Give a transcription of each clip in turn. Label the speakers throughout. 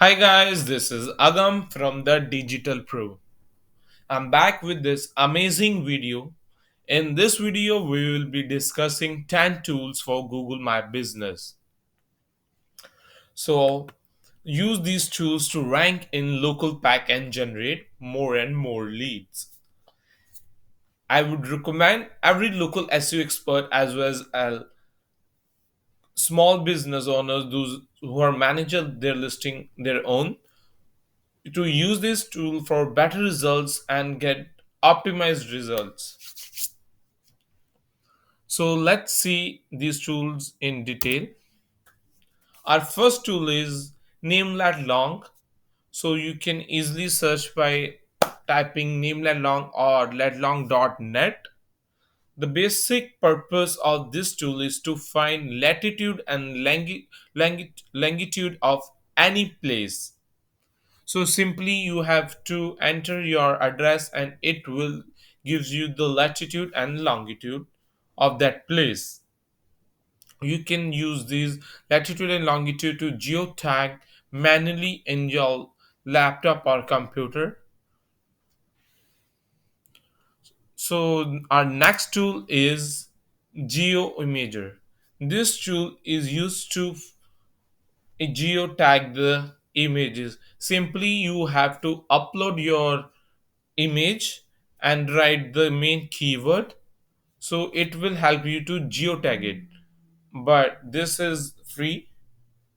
Speaker 1: Hi guys, this is Agam from the Digital Pro. I'm back with this amazing video. In this video, we will be discussing 10 tools for Google My Business. So, use these tools to rank in local pack and generate more and more leads. I would recommend every local SEO expert as well as small business owners, those who are managing their listing their own, to use this tool for better results and get optimized results. So let's see these tools in detail. Our first tool is NAMELATLONG. So you can easily search by typing NAMELATLONG or latlong.net. The basic purpose of this tool is to find latitude and longitude of any place. So simply you have to enter your address and it will gives you the latitude and longitude of that place. You can use these latitude and longitude to geotag manually in your laptop or computer. So our next tool is GeoImager. This tool is used to geotag the images. Simply you have to upload your image and write the main keyword, so it will help you to geotag it. But this is free.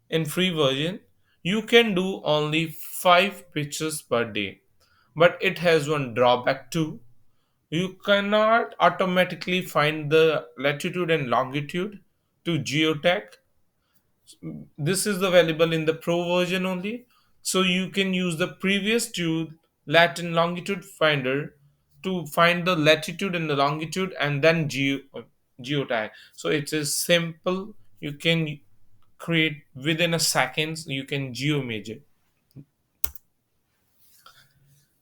Speaker 1: In free version you can do only 5 pictures per day, but it has one drawback too. You cannot automatically find the latitude and longitude to geotag. This is available in the pro version only, so you can use the previous tool, lat and longitude finder, to find the latitude and the longitude and then geotag. So it is simple, you can create within a seconds, you can geoimage it.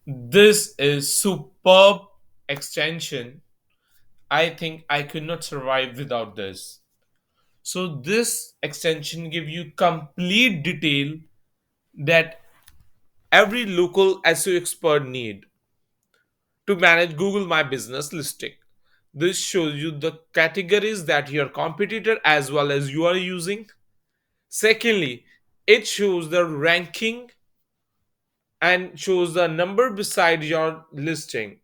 Speaker 1: This is superb extension. I think I could not survive without this. So this extension give you complete detail that every local SEO expert need to manage Google My Business listing. This shows you the categories that your competitor as well as you are using. Secondly, it shows the ranking and shows the number beside your listing.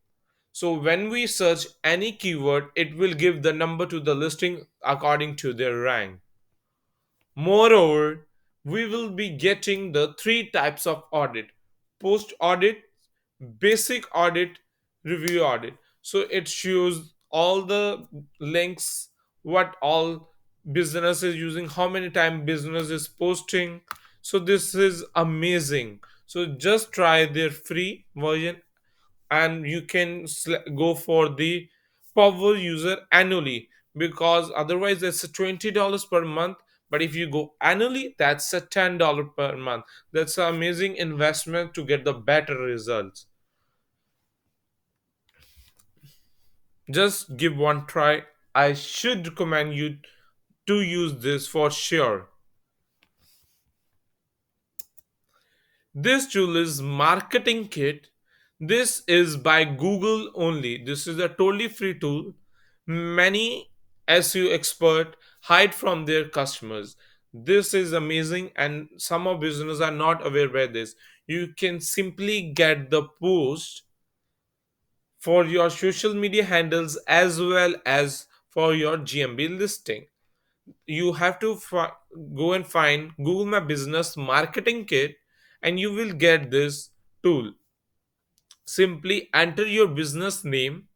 Speaker 1: So when we search any keyword, it will give the number to the listing according to their rank. Moreover, we will be getting the three types of audit: post audit, basic audit, review audit. So it shows all the links, what all business is using, how many time business is posting. So this is amazing. So just try their free version and you can go for the power user annually, because otherwise it's a $20 per month, but if you go annually that's a $10 per month. That's an amazing investment to get the better results. Just give one try. I should recommend you to use this for sure. This tool is Marketing Kit. This is by Google only. This is a totally free tool. Many SEO expert hide from their customers. This is amazing, and some of businesses are not aware of this. You can simply get the post for your social media handles as well as for your GMB listing. You have to go and find Google My Business Marketing Kit and you will get this tool. Simply enter your business name.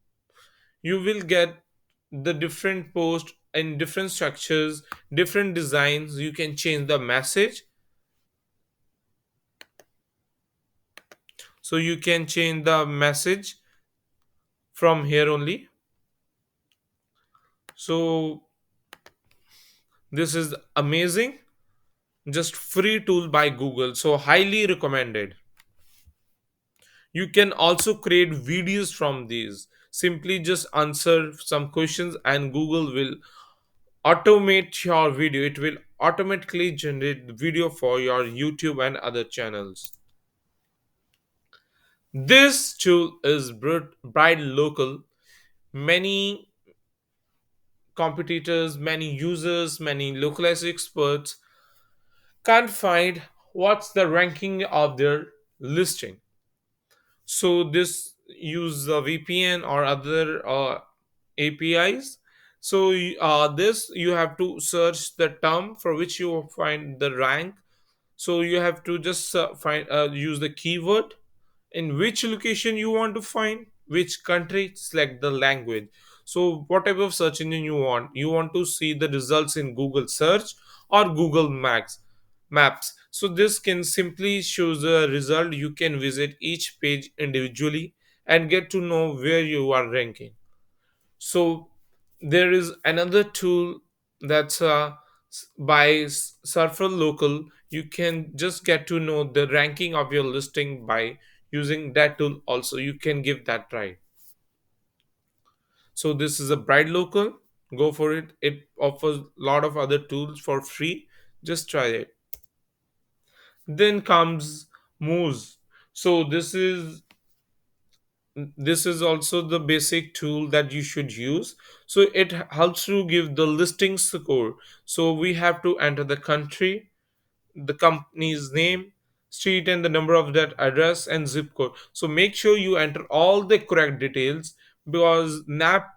Speaker 1: You will get the different posts in different structures, different designs. You can change the message. So you can change the message from here only. So this is amazing. Just free tool by Google. So highly recommended. You can also create videos from these. Simply just answer some questions and Google will automate your video. It will automatically generate the video for your YouTube and other channels. This tool is bright local. Many competitors, many users, many localized experts can't find what's the ranking of their listing. So this use a VPN or other APIs. So this you have to search the term for which you find the rank. So you have to just find use the keyword in which location you want to find, which country, select the language. So what type of search engine you want to see the results in Google search or Google maps. So this can simply show the result. You can visit each page individually and get to know where you are ranking. So there is another tool that's by Surfer Local. You can just get to know the ranking of your listing by using that tool. Also, you can give that try. So this is a Bright Local. Go for it. It offers a lot of other tools for free. Just try it. Then comes Moose. So this is also the basic tool that you should use. So it helps to give the listing score. So we have to enter the country, the company's name, street, and the number of that address and zip code. So make sure you enter all the correct details, because NAP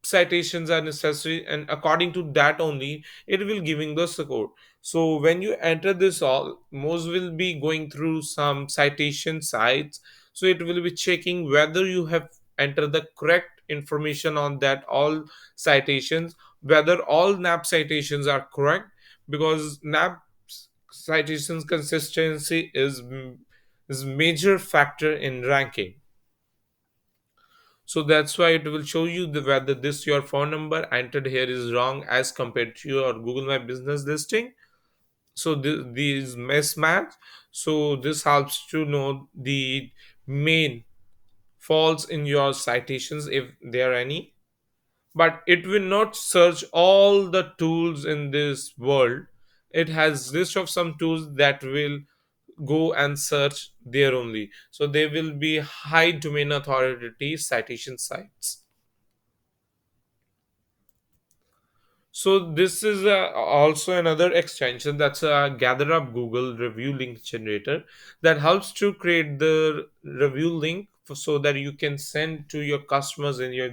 Speaker 1: citations are necessary, and according to that only it will giving the score. So when you enter this all, most will be going through some citation sites. So it will be checking whether you have entered the correct information on that all citations, whether all NAP citations are correct, because NAP citations consistency is major factor in ranking. So that's why it will show you whether this your phone number entered here is wrong as compared to your Google My Business listing. So these mismatch. So this helps to know the main faults in your citations if there are any. But it will not search all the tools in this world. It has list of some tools that will go and search there only. So they will be high domain authority citation sites. So this is also another extension, that's a GATHERUP Google review link generator that helps to create the review link so that you can send to your customers in your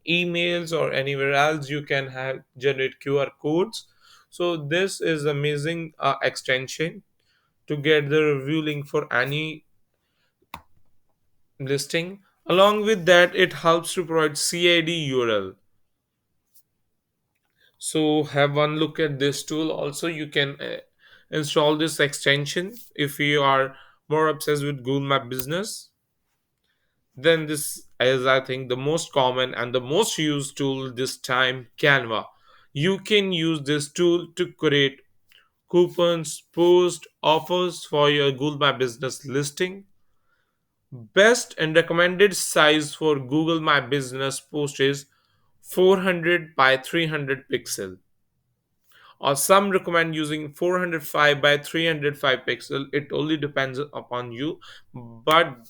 Speaker 1: emails or anywhere else. You can have generate QR codes. So this is amazing extension to get the review link for any listing. Along with that, it helps to provide CID URL. So have one look at this tool. Also, you can install this extension if you are more obsessed with Google Map Business. Then this is, I think, the most common and the most used tool this time, Canva. You can use this tool to create coupons, post offers for your Google My Business listing. Best and recommended size for Google My Business post is 400 by 300 pixel, or some recommend using 405 by 305 pixel. It only depends upon you, but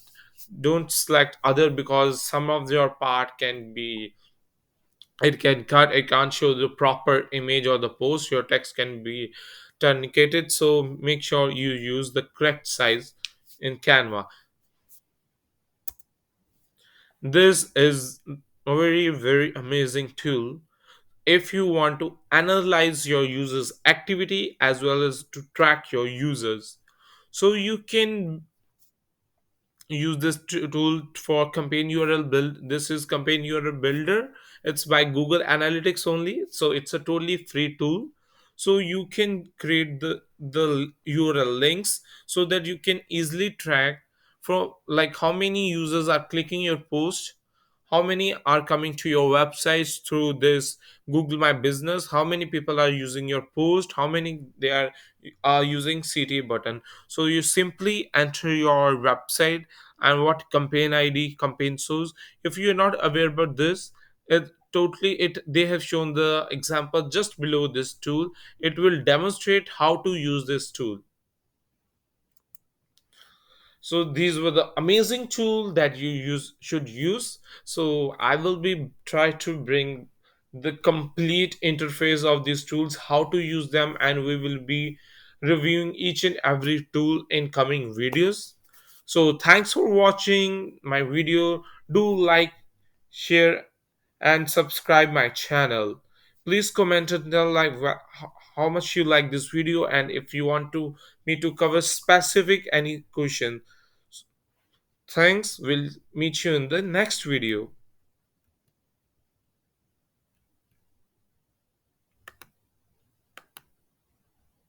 Speaker 1: don't select other, because some of your part can be, it can cut, it can't show the proper image or the post, your text can be truncated. So make sure you use the correct size in Canva. This is a very amazing tool if you want to analyze your users activity as well as to track your users. So you can use this tool for campaign URL build. This is campaign URL builder. It's by Google Analytics only, so it's a totally free tool. So you can create the URL links so that you can easily track for like how many users are clicking your post, how many are coming to your websites through this Google My Business, how many people are using your post, how many they are using CT button. So you simply enter your website and what campaign ID campaign source. If you're not aware about this, it totally it they have shown the example just below this tool. It will demonstrate how to use this tool. So these were the amazing tool that you use should use. So I will be try to bring the complete interface of these tools, how to use them, and we will be reviewing each and every tool in coming videos. So thanks for watching my video. Do like, share, and subscribe my channel. Please comment and tell like how much you like this video, and if you want to me to cover specific any question. Thanks. We'll meet you in the next video.